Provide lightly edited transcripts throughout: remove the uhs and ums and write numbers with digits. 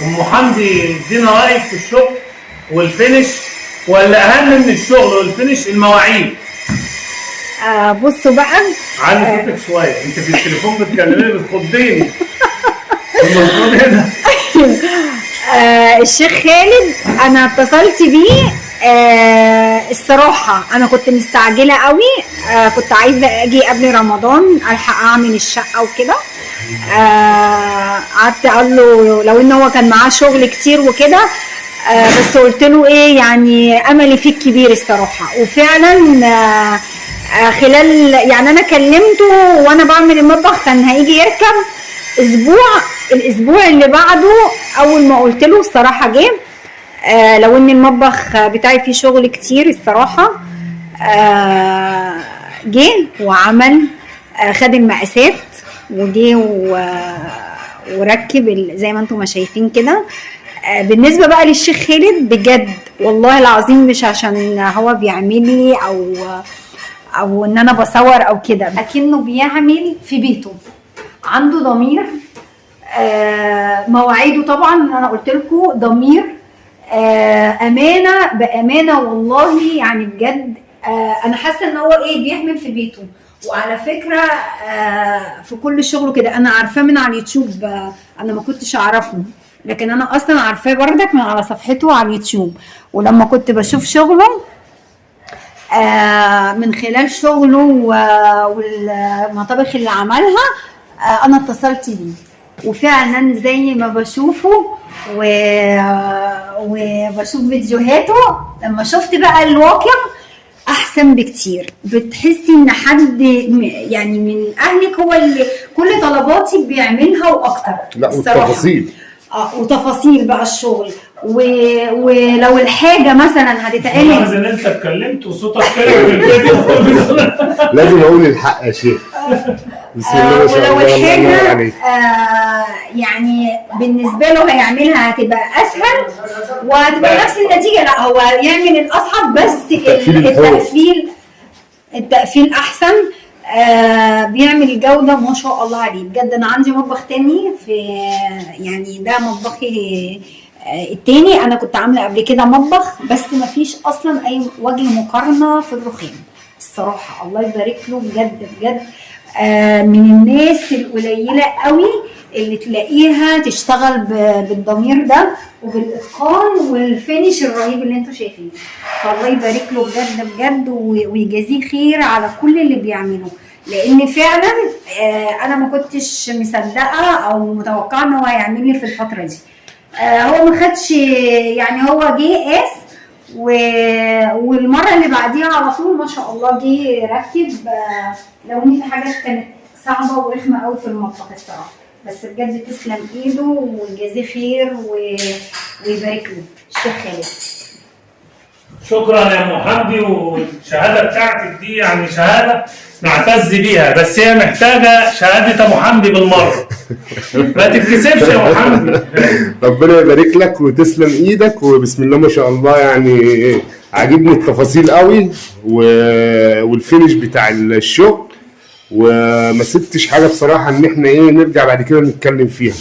ام حمدي ادينا رايك في الشغل والفينش، ولا اهم من الشغل والفينش المواعيد؟ بصوا بقى، علي صوتك شويه، انت في التليفون بتكلمني بتخضيني. المفروض هنا. الشيخ خالد انا اتصلت بيه. الصراحه انا كنت مستعجله قوي. كنت عايزه اجي قبل رمضان الحق اعمل الشقه وكده. قعدت اقول له لو ان هو كان معاه شغل كتير وكده. بس قلت له ايه يعني املي فيك كبير الصراحه. وفعلا خلال يعني انا كلمته وانا بعمل المطبخ كان هيجي يركب الاسبوع اللي بعده. اول ما قلت له الصراحه جه. لو ان المطبخ بتاعي فيه شغل كتير الصراحه. جه وعمل، خد المقاسات وجه وركب زي ما انتم ما شايفين كده. بالنسبه بقى للشيخ خالد بجد والله العظيم مش عشان هو بيعملي او ان انا بصور او كده، لكنه بيعمل في بيته، عنده ضمير. مواعيده طبعا انا قلت لكم ضمير. امانه بامانه والله يعني بجد. انا حاسه ان هو ايه بيعمل في بيته. وعلى فكره في كل شغله كده انا عارفاه من على اليوتيوب. انا ما كنتش اعرفه، لكن انا اصلا عارفاه بردك من على صفحته على اليوتيوب. ولما كنت بشوف شغله من خلال شغله والمطابخ اللي عملها انا اتصلت بيه. وفعلا زي ما بشوفه وبشوف فيديوهاته، لما شفت بقى الواقع احسن بكتير. بتحسي ان حد يعني من اهلك هو اللي كل طلباتي بيعملها واكتر. لا والتفاصيل وتفاصيل بقى الشغل ولو الحاجه مثلا هتتعمل. لاحظ ان انت اتكلمت وصوتك طلع في الفيديو. لازم اقول الحق يا شيخ. بسم الله ما شاء ولو الله. الحاجه يعني بالنسبه له هيعملها هتبقى اسهل وهتبقى نفس النتيجه. لا هو يعمل الاصعب بس التقفيل احسن. بيعمل الجوده ما شاء الله عليه بجد. انا عندي مطبخ تاني في يعني ده مطبخي التاني. انا كنت عامله قبل كده مطبخ بس ما فيش اصلا اي وجه مقارنه في الرخام الصراحه. الله يبارك له بجد بجد. من الناس القليله قوي اللي تلاقيها تشتغل بالضمير ده وبالاتقان والفينش الرهيب اللي انتوا شايفينه. فالله يبارك له بجد بجد ويجازيه خير على كل اللي بيعمله. لان فعلا انا ما كنتش مصدقه او متوقعه ان هو هيعمل لي في الفتره دي. هو ما خدش يعني هو جه قاس والمره اللي بعديها على طول ما شاء الله جه ركب. لو ان في حاجات كانت صعبه ورخمه قوي في المطبخ الصراحه. بس بجد تسلم ايده ويجازيه خير ويبارك له الشيخ خالد. شكرا يا ام حمدي. والشهاده بتاعتك دي يعني شهاده نعتز بيها، بس هي محتاجه شهاده ابو حمدي بالمره. ما تتكسفش يا ابو حمدي. ربنا يبارك لك وتسلم ايدك وبسم الله ما شاء الله. يعني عاجبني التفاصيل قوي والفينش بتاع الشغل. وما سبتش حاجه بصراحه ان احنا نرجع بعد كده نتكلم فيها.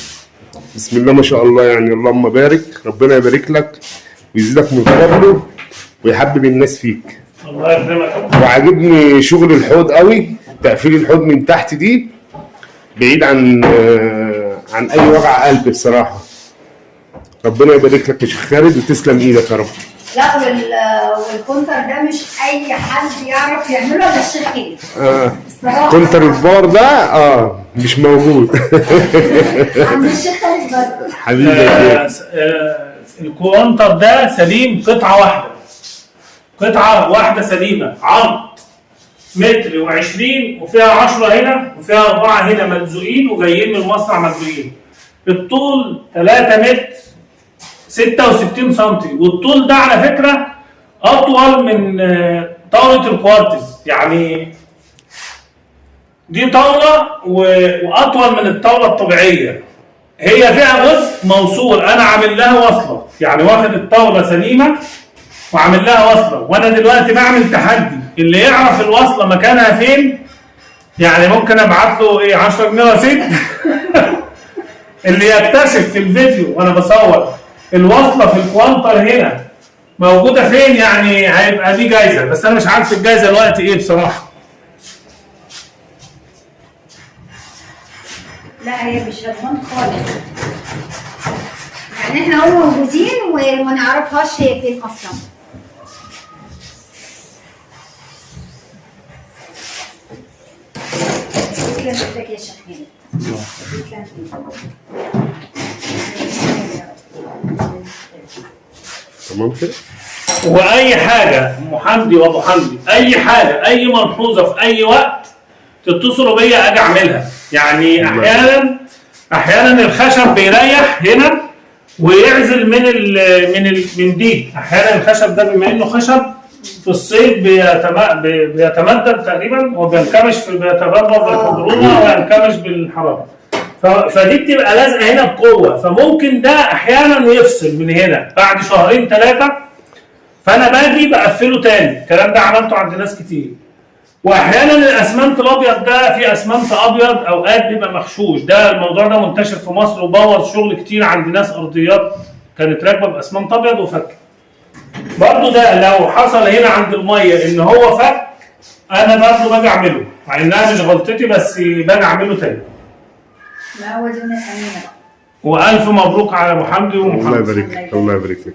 بسم الله ما شاء الله. يعني اللهم بارك. ربنا يبارك لك ويزيدك من فضله ويحبب الناس فيك. الله يكرمك. وعاجبني شغل الحوض قوي. تقفيل الحوض من تحت دي بعيد عن اي وجع قلب بصراحه. ربنا يبارك لك يا شيخ خالد وتسلم ايدك يا رب. لا والكونتر ده مش اي حد يعرف يعمله الا الشيخ خالد. كونتر البار ده مش موجود. عند الشيخ خالد بس. حبيبي الكونتر ده سليم قطعه واحده سليمه. عرض 1.20 متر وفيها 10 هنا وفيها 4 هنا ملزوقين وجايين من المصنع ملزوقين. الطول 3 متر 66 سم. والطول ده على فكره اطول من طاوله الكوارتز. يعني دي طاوله واطول من الطاوله الطبيعيه. هي فيها جزء موصول انا عامل لها وصله، يعني واخد الطاوله سليمه وعامل لها وصله. وانا دلوقتي بعمل تحدي اللي يعرف الوصله مكانها فين يعني ممكن ابعت له 10 جنيه رصيد. اللي يكتشف في الفيديو وانا بصور الوصله في الكوانتر هنا موجوده فين، يعني هيبقى دي جايزه، بس انا مش عارف الجايزه دلوقتي ايه بصراحه. لا هي مش هتبان خالص، يعني احنا هم موجودين وما نعرفهاش هي فين اصلا. تسلم ايدك يا شيخ. تمام كده. واي حاجه ام حمدي وابو حمدي، اي حاجه اي ملحوظه في اي وقت تتصلوا بيا اجي اعملها. يعني احيانا الخشب بيريح هنا ويعزل من دي. احيانا الخشب ده بما انه خشب في الصيف بيتمدد تقريبا وبينكمش بيتبرد بالحمضونه وينكمش بالحراره، فدي بتبقى لازقه هنا بقوه، فممكن ده احيانا يفصل من هنا بعد شهرين ثلاثه، فانا باجي بقفله تاني. الكلام ده عملته عند ناس كتير. واحيانا الاسمنت الابيض ده، في اسمنت ابيض اوقات بيبقى مغشوش، ده الموضوع ده منتشر في مصر وبوظ شغل كتير عند ناس ارضيات كانت راكبه باسمنت ابيض وفك. برضه ده لو حصل هنا عند الميه ان هو فك، انا برضه باجي اعمله مع انها مش غلطتي، بس باجي اعمله تاني. لا هو دي من الامينه. والف مبروك على ابو حمدي وام حمدي. الله يبارك لك، الله يبارك لك.